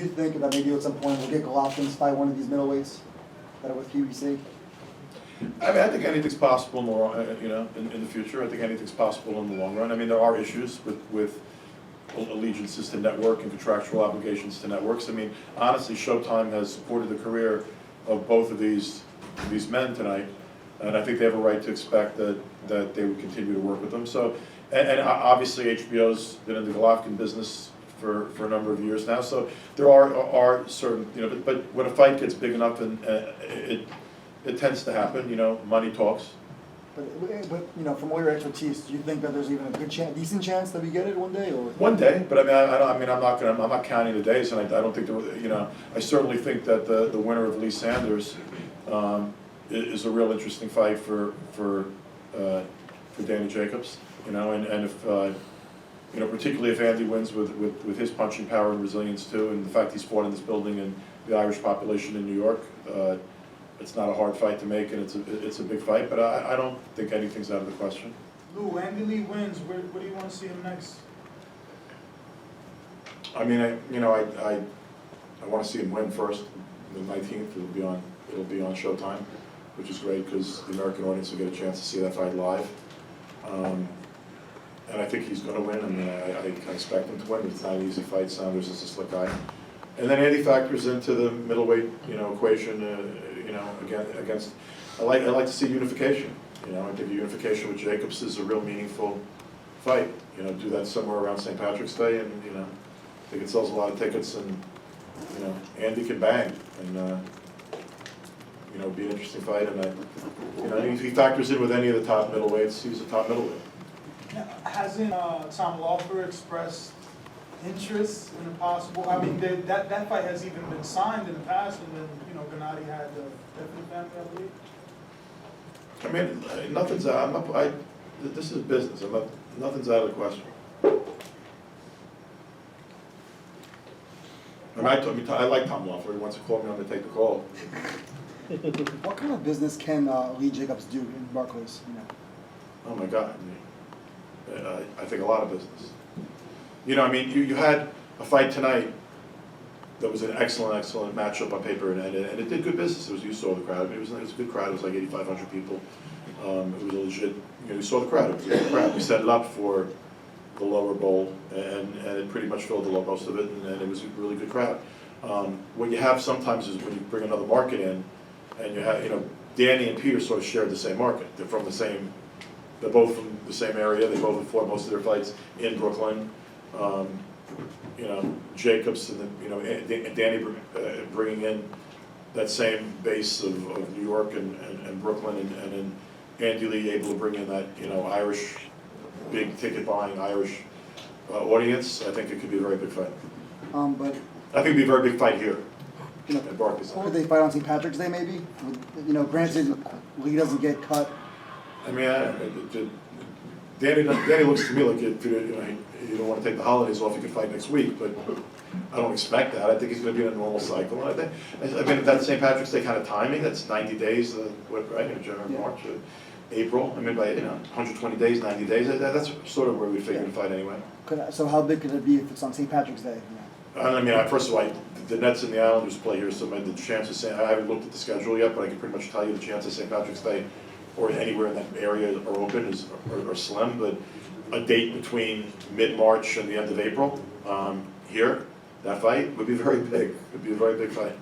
you think that maybe at some point we'll get Golovkin to fight one of these middleweights that are with QBC? I mean, I think anything's possible in the in the future. I think anything's possible in the long run. I mean, there are issues with allegiances to network and contractual obligations to networks. I mean, honestly, Showtime has supported the career of both of these men tonight, and I think they have a right to expect that they would continue to work with them. So, and obviously HBO's been in the Golovkin business for a number of years now. So there are certain, but when a fight gets big enough and it tends to happen, money talks. But from all your expertise, do you think that there's even a good chance, decent chance that we get it one day, or? One day, but I'm not counting the days, and I don't think I certainly think that the winner of Lee Sanders is a real interesting fight for Danny Jacobs, and if particularly if Andy wins with his punching power and resilience too, and the fact he's fought in this building and the Irish population in New York. It's not a hard fight to make, and it's a big fight, but I don't think anything's out of the question. Lou, Andy Lee wins. Where do you want to see him next? I mean, I want to see him win first. The 19th, it'll be on Showtime, which is great because the American audience will get a chance to see that fight live. And I think he's going to win. I mean, I expect him to win, but it's not an easy fight. Sanders is a slick guy. And then Andy factors into the middleweight, equation. Against, I like to see unification. I think unification with Jacobs is a real meaningful fight. Do that somewhere around St. Patrick's Day, and I think it sells a lot of tickets, and Andy can bang, and be an interesting fight. And if he factors in with any of the top middleweights, he's a top middleweight. Now, hasn't Tom Loeffler expressed interest in a possible? I mean, that fight has even been signed in the past, and then Gennady had the definite family, I believe. I mean, nothing's out. This is business. Nothing's out of the question. I like Tom Loeffler. He wants to call me. I'm going to take the call. What kind of business can Lee Jacobs do in Barclays? Oh my God! I think a lot of business. You had a fight tonight that was an excellent matchup on paper, and it did good business. You saw the crowd. It was a good crowd. It was like 8,500 people. It was a legit. You saw the crowd. It was a good crowd. We set it up for the lower bowl, and it pretty much filled most of it, and it was a really good crowd. What you have sometimes is when you bring another market in, and you have Danny and Peter sort of shared the same market. They're from the same. They're both from the same area. They both have fought most of their fights in Brooklyn. Jacobs and then Danny bringing in that same base of New York and Brooklyn, and then Andy Lee able to bring in that Irish big ticket buying Irish audience. I think it could be a very big fight. But I think it'd be a very big fight here at Barclays. Could they fight on St. Patrick's Day maybe? Granted, Lee doesn't get cut. I mean, Danny looks to me like you don't want to take the holidays off. You can fight next week, but I don't expect that. I think he's going to be in a normal cycle. And if that's St. Patrick's Day kind of timing, that's 90 days, right? January, March, April. I mean, by 120 days, 90 days. That's sort of where we figure the fight anyway. So how big could it be if it's on St. Patrick's Day? I mean, first of all, the Nets and the Islanders play here, so the chances. I haven't looked at the schedule yet, but I can pretty much tell you the chances St. Patrick's Day or anywhere in that area are open are slim. But a date between mid-March and the end of April here, that fight would be very big. It would be a very big fight.